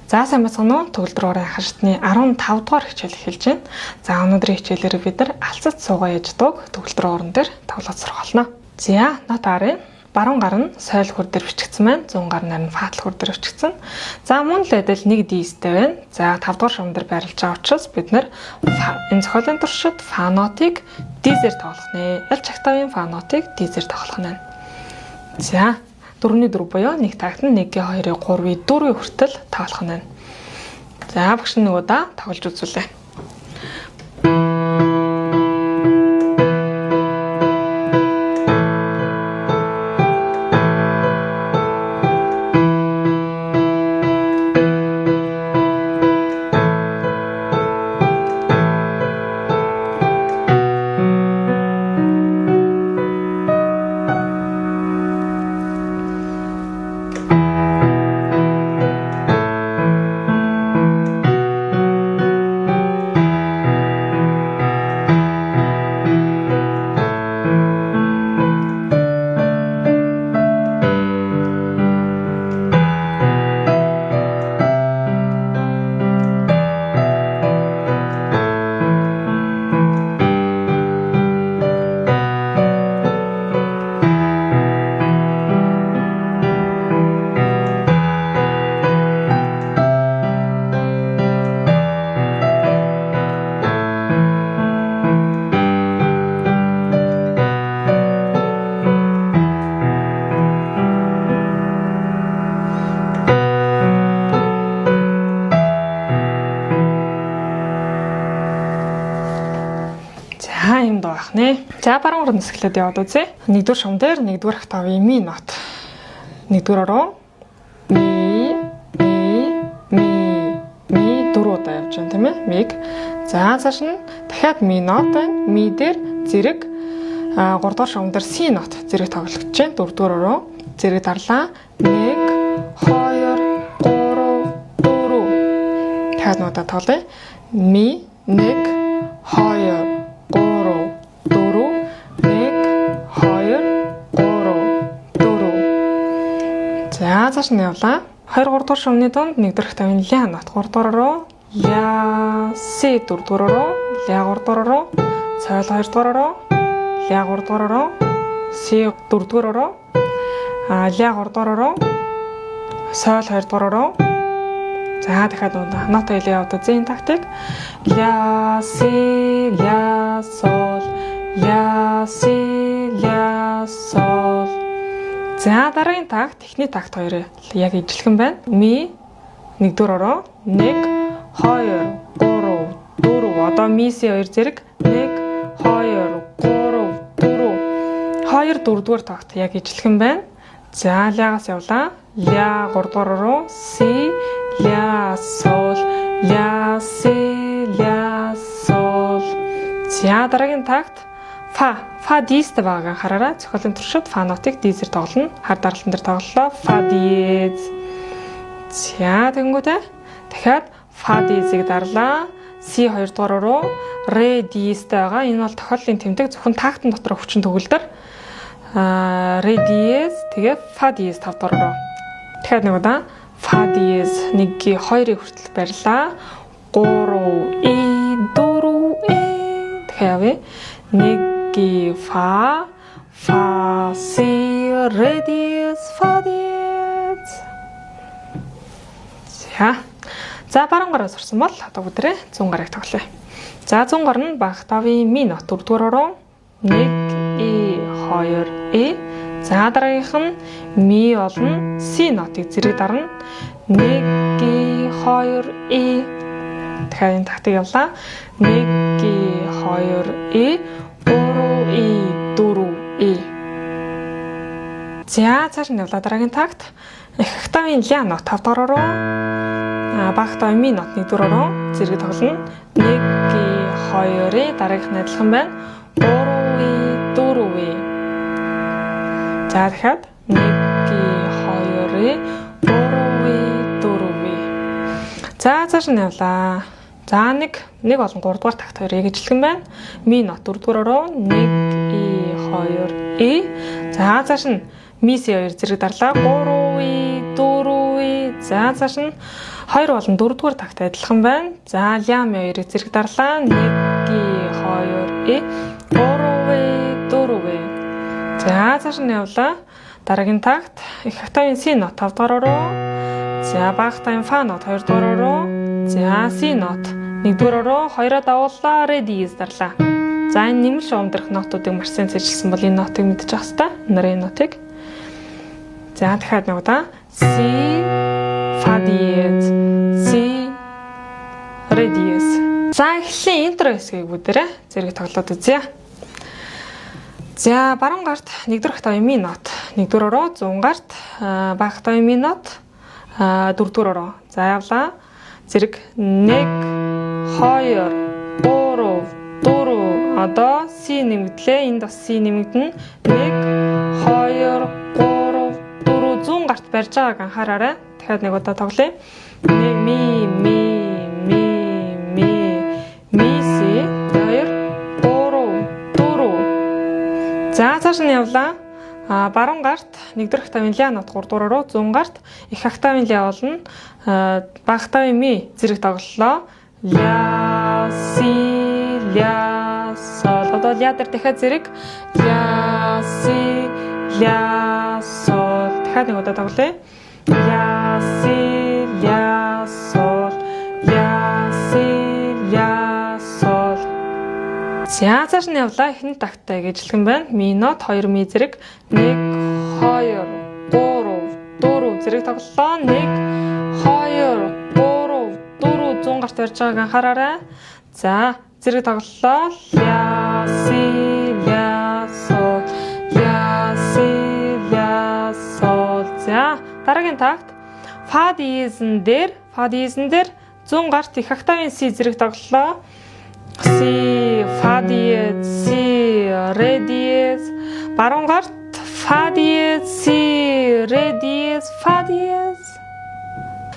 За сайн бацгаана уу? Төгөлдөр орон хашигтны 15 дугаар хичээл эхэлж байна. За өнөөдрийн хичээлээр бид нар алцад суугаа яж дуг төгөлдөр орон дээр тоглож сурах болно. За нот арын баруун гар нь сойл хөр дээр бичигдсэн байна. Зүүн гар нь фатл хөр дээр бичигдсэн. За мөн л адил нэг D-стэй байна. За 5 дугаар шугам дээр байрлаж байгаа учраас бид нар энэ зохиолын туршид фа нотыг D-зээр тоглох нэ. Аль чагтавын фа нотыг D-зээр тоглох нь. За 4-ний 4 буюу 1 такт нь 1-ийн 2-ийн 3-ийн 4-ийн хүртэл тоглох нь. За багш нэг удаа тоглож үзүүлээ. За баруун гар нь эхлээд яваад үзье. 1-р шум дээр 1-р октавын ми нот. 1-р ороо ми дөрөв удаа явж байна тийм ээ. Миг. За цааш нь дахиад ми нот байна. Ми дээр зэрэг 3-р шум дээр си нот зэрэг тоглож байна. 4-р ороо зэрэг дарлаа. 1 2 3 4 дахиад удаа тоглоё. Ми 1 2 За цааш нь явлаа. 2-3 дугаар шумны донд 1-р октавын ля нот, 3 дугаар руу ля си, 4 дугаар руу ля 3 дугаар руу сойл 2 дугаар руу ля 3 дугаар руу си 4 дугаар руу ля 3 дугаар руу сойл 2 дугаар руу. За дахиад нот хэлээ яваад зин тактик ля си ля сол ля си ля сол. За дараагийн такт техник такт хоёрыг яг ижилхэн байна. Ми 1-р ороо 1 2 3 4 одоо миси 2 зэрэг 1 2 3 4 2 4-р такт яг ижилхэн байна. За лагаас явлаа. Ля 3-р ороо си ля сол ля си ля сол. За дараагийн такт фа диезтэй байгаагаа хараарай. Зохиолын туршид фа нотыг диезээр тоглоно. Хар даралтан дээр тоглолоо. Фа диез. За тэгэнгүүтээ дахиад фа диезийг дарлаа. Си 2 дугаар руу ре диезтэй байгаа. Энэ бол тохиоллын тэмдэг зөвхөн тактын дотор өвчин төгөлдөр. Ре диез тэгээ фа диез 5 дугаар руу. Дахиад нэг удаа фа диез 1-ийн 2-ыг хүртэл барьлаа. 3 и 4 и дахиад явъя. 1 фа си ре диез фа диез. За баруун гараа сурсан бол одоо бүгдээ зүүн гарыг тоглоё. За зүүн гар нь баг тавын ми нот 4-р ороо 1 и 2 и. За дараагийнх нь ми олон си нотыг зэрэг дарна 1 и 2 и. Тэгэхээр энэ тактик явлаа. 1 и 2 и 3 и 4 и. За цааш нь явлаа дараагийн такт. Их октавын ля нот 5 дугаар руу баг октавын ми нот 1-р ороо зэрэг тоглоно. 1 и 2 и дараагийнх нь адилхан байна. 3 и 4 и. За дахиад 1 и 2 и 3 и 4 и. За цааш нь явлаа. За нэг болон 3 дугаар такт хоёрыг ижилхэн байна. Ми нот 4 дугаар ороо 1 и 2 и. За цааш нь ми си 2 зэрэг дарлаа. 3 и 4 и. За цааш нь 2 болон 4-р тагт адилхан байна. За ля ми 2-ыг зэрэг дарлаа. 1 2 3 4. За цааш нь явлаа. Дараагийн тагт их октавын си нот 5 дугаар руу. За бага октавын фа нот 2 дугаар руу. За си нот 1 дугаар руу 2-оо давууллаа. Ре диез дарлаа. За энэ нэмэлт шугамдрах нотуудыг маш сайн цэжилсэн бол энэ нотыг мэдчих хэвээр. Энэ нотыг. За дахиад нэг удаа. Си фа диез. Си ре диез. За эхлэлийн интро хэсгийг бүгдээрээ зэрэг тоглоод үзье. За баруун гарт 1-р октавын ми нот 1-р руу, зүүн гарт бага октавын ми нот 4-р руу. За явлаа. Зэрэг 1 2 3 4 одоо си нэмэгдлээ. Энд бас си нэмэгдэнэ. 1 2 3 4 зүүн гарт барьж байгааг анхаараарай. Дахиад нэг удаа тоглоё. Ми си 2 3 4. За цааш нь явлаа. Баруун гарт 1-р октавын ля нот 3 дугаар руу, зүүн гарт их октавын ля болно. Бага октавын ми зэрэг тоглолоо. Ля си ля сол. Одоо ля дээр дахиад зэрэг ля си ля сол. Дахиад нэг удаа тоглоё. Ля си ля сол. Ля си ля сол. За цааш нь явлаа. Эхний тагтаа гэжлэгэн байна. Ми нот 2 ми зэрэг 1 2 3 4 зэрэг тоглолоо. 1 2 3 4 зүүн гарт барьж байгааг анхаараарай. За зэрэг тоглолоо. Ля си ля сол. Ля си ля сол. За дараагийн тагт фа диезэн дээр зүүн гарт их октавын си зэрэг тоглолоо. Си фа диез си ре диез. Баруун гарт фа диез си ре диез фа диез.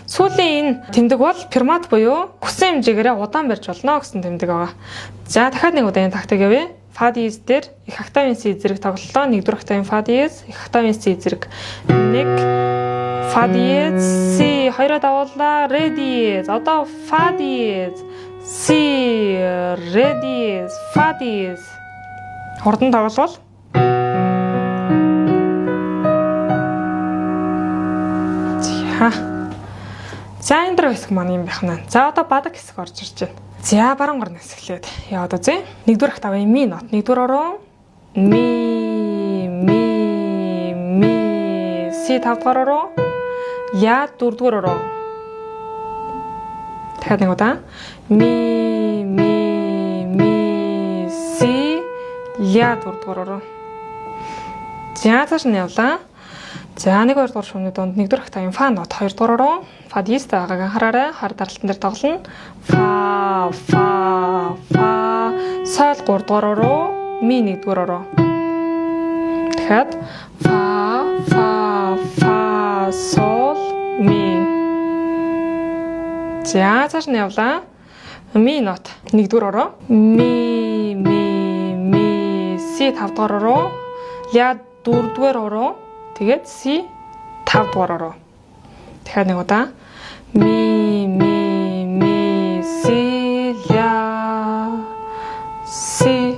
Сүүлийн энэ тэмдэг бол фермат буюу хүссэн хэмжээгээрээ удаан барьж болно гэсэн тэмдэг байгаа. За дахиад нэг удаа энэ тактик явъя. Фа диез дээр их октавын си зэрэг тоглолоо. 1-р октавын фа диез, их октавын си зэрэг 1 фа диез си 2-оо давууллаа. Ре диез. Одоо фа диез си ре диез фа диез. Хурдан тоглол. За энэ дөрөв хэсэг маань юм байх нь. За одоо бадаг хэсэг орж ирж байна. За баруун гар нэсгэлээд яваад үзье. 1-р октавын ми нот 1-р руу. Ми си 5-р руу. Ля 4-р руу. дахиад нэг удаа ми си ля дурдгаараа. За цааш нь явлаа. За 1 2 дугаар шумны донд 1 дугаар октавын фа нот 2 дугаараа фа диез байгааг анхаараарай. Хар даралтан дээр тоглоно. Фа сол 3 дугаараа ми 1 дугаараа. Дахиад фа сол ми. За цааш нь явлаа. Ми нот 1 дугаараа ми си 5 дугаараа ля 4 дугаараа тэгээд си 5 дугаараа. Дахиад нэг удаа ми си ля си.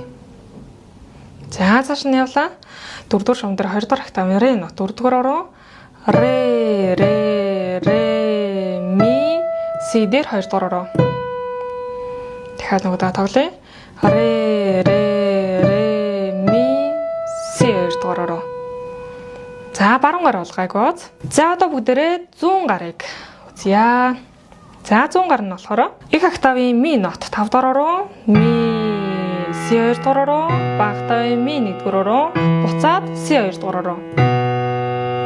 За цааш нь явлаа. 4 дугаар шум дээр 2 дугаар октав ре нот 4 дугаараа ре ми си дээр 2 дугаараа. дахиад нэг удаа тоглоё. Ре ми си 2 дугаараа. За баруун гар болгайгоо. За одоо бүгдээрээ зүүн гарыг үзье. За зүүн гар нь болохоор их октавын ми нот 5 дугаараа ми си 2 дугаараа бага октавын ми 1 дугаараа буцаад си 2 дугаараа.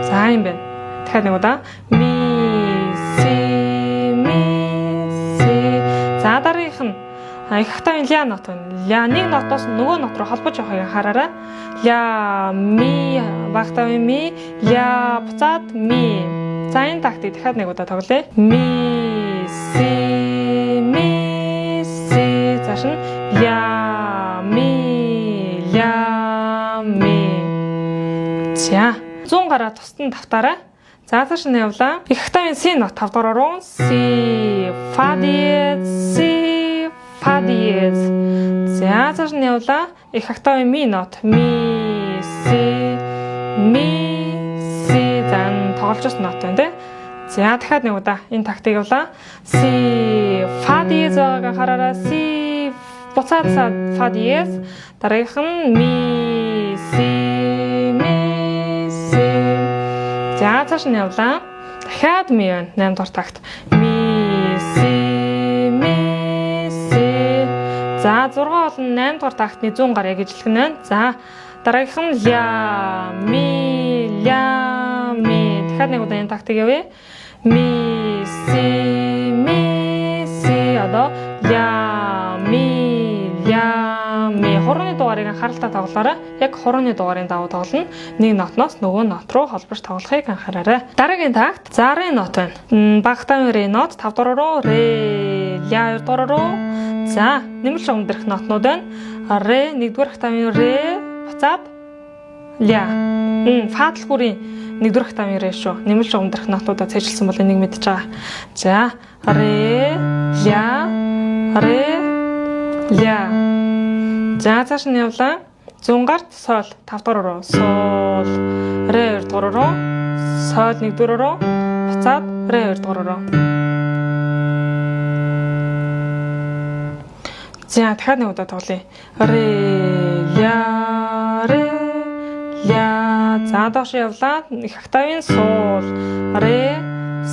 За юм байна. дахиад нэг удаа ми си. За дараагийнх нь их октавын ля нот байна. Ля нэг нотоос нөгөө нот руу холбож явахыг анхаараарай. Ля ми бага октавын ми ля буцаад ми. За энэ тактик дахиад нэг удаа тоглоё. Ми си цааш нь ля ми. За зүүн гараа тусдан тавтаарай. За цааш нь явлаа. Их октавын C нот 5 дугаар руу C, Fa диез, C, Fa диез. За цааш нь явлаа. Их октавын Mi нот Mi, C, Mi, C. За тоглож байсан нот байна тий. За дахиад нэг удаа энэ тактик явлаа. C, Fa диез байгааг хараарай. C, буцаад Fa диез. Дараагийнх нь Mi, C, Mi, C. За цааш нь явлаа. Дахиад ми байна. 8 дугаар такт. Ми, си, ми, си. За 6 болон 8 дугаар тактны 100 гар яг ижилхэн байна. За дараагийнх нь ля, ми, ля, ми. Дахиад нэг удаа энэ тактик явъя. Ми, си, ми, си. Одоо ля, ми, ля, ми. Хорооны дугаарыг анхааралтай тоглоорой. Яг хорооны дугаарын дагуу тоглоно. Нэг нотноос нөгөө нот руу холбож тоглохыг анхаараарай. Дараагийн такт за ре нот байна. Багтааны ре нот 5 дугаар руу ре, ля 2 дугаар руу. За нэмэлт өндрөх нотнууд байна. Ре 1-р октавын ре, буцаад ля. Фа дэлгүүрийн 1-р октавын ре шүү. Нэмэлт өндрөх нотуудаа цээжилсэн бол энийг мэдчихэж байгаа. За ре, ля, ре, ля. За цааш нь явлаа. 100 гарт сол 5 дугаар руу сол, ре 2 дугаар руу, сол 1 дугаар руу, буцаад ре 2 дугаар руу. За дахиад нэг удаа тоглоё. Ре, ля, ре, ля. За доош явлаа. Их октавын сол, ре,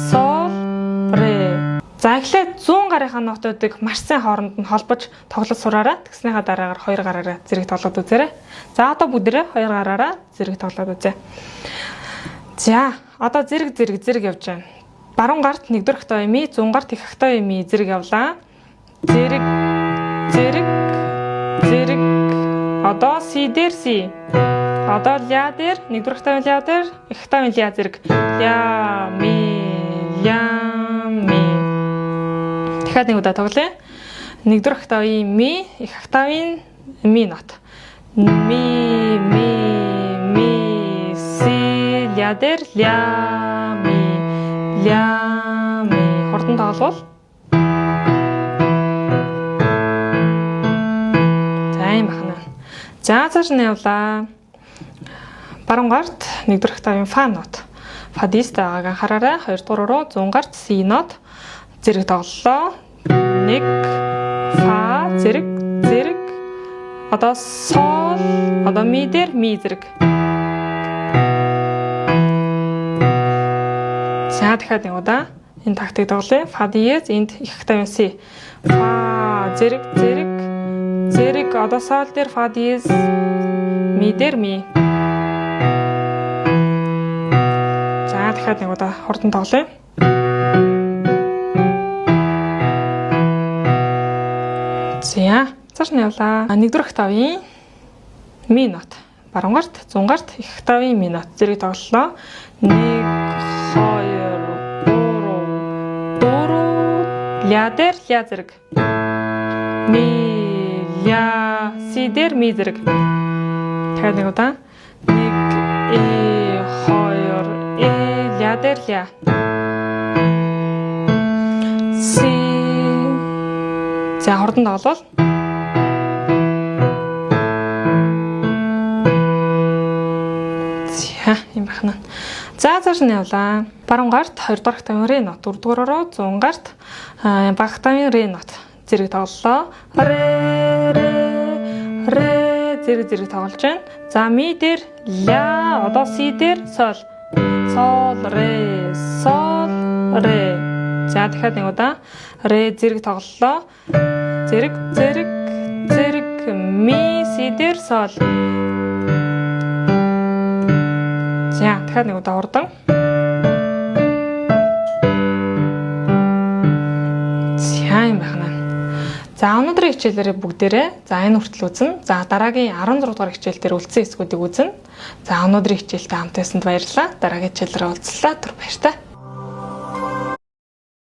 сол, ре. За эхлээд 100 гарынхаа нотуудыг маш сайн хооронд нь холбож тоглож сураарай. Тэгснийхаа дараагаар 2 гараараа зэрэг тоглоод үзээрэй. За одоо бүгдээрээ 2 гараараа зэрэг тоглоод үзье. За одоо зэрэг явж байна. Баруун гарт 1-р октавын ми, 100 гарт их октавын ми зэрэг явлаа. Зэрэг. Одоо си дээр си. Одоо ля дээр 1-р октавын ля дээр их октавын ля зэрэг. Ля, ми, ля, ми. Дахиад нэг удаа тоглоё. 1-р октавын ми, их октавын ми нот. Ми, си, ля дээр ля, ми. Хурдан тоглол. За юм байна. За цааш нь явлаа. Баруун гарт 1-р октавын фа нот. Фа диез байгааг анхаараарай. 2 дугаар руу 100 гарт си нот. Зэрэг тоглолоо. 1 фа зэрэг. Одоо сол, одоо ми дээр ми зэрэг. За дахиад нэг удаа энэ тактик тоглоё. Фа диез энд их октавын си. Фа зэрэг. Одоо сол дээр фа диез, ми дээр ми. За дахиад нэг удаа хурдан тоглоё. За цааш нь явлаа. 1-р октавын ми нот. Баруун гарт 100 гарт их октавын ми нот зэрэг тоглолоо. 1 2 3 ля дээр ля зэрэг. Ми, ля, си дээр ми зэрэг. Тэгэхээр нэг удаа 1 2 ля дээр ля. Си. За хурдан тоглол. За юм байна. За цааш нь явлаа. Баруун гарт 2 дугаар октавын ре нот, 4 дугаараа 100 гарт бага октавын ре нот зэрэг тоглолоо. Ре зэрэг тоглож байна. За ми дээр ля, одоо си дээр сол. Сол, ре. За дахиад нэг удаа ре зэрэг тоглолоо. Зэрэг ми си дээр сол. За дахиад нэг удаа хурдан. Сайн байна. За өнөөдрийн хичээлээрээ бүгдээрээ за энэ хүртэл үзнэ. За дараагийн 16 дугаар хичээл дээр үлдсэн хэсгүүдийг үзнэ. За өнөөдрийн хичээлтэй хамт байсанд баярлалаа. Дараагийн хичээлээр уулзлаа. Түр баяр та.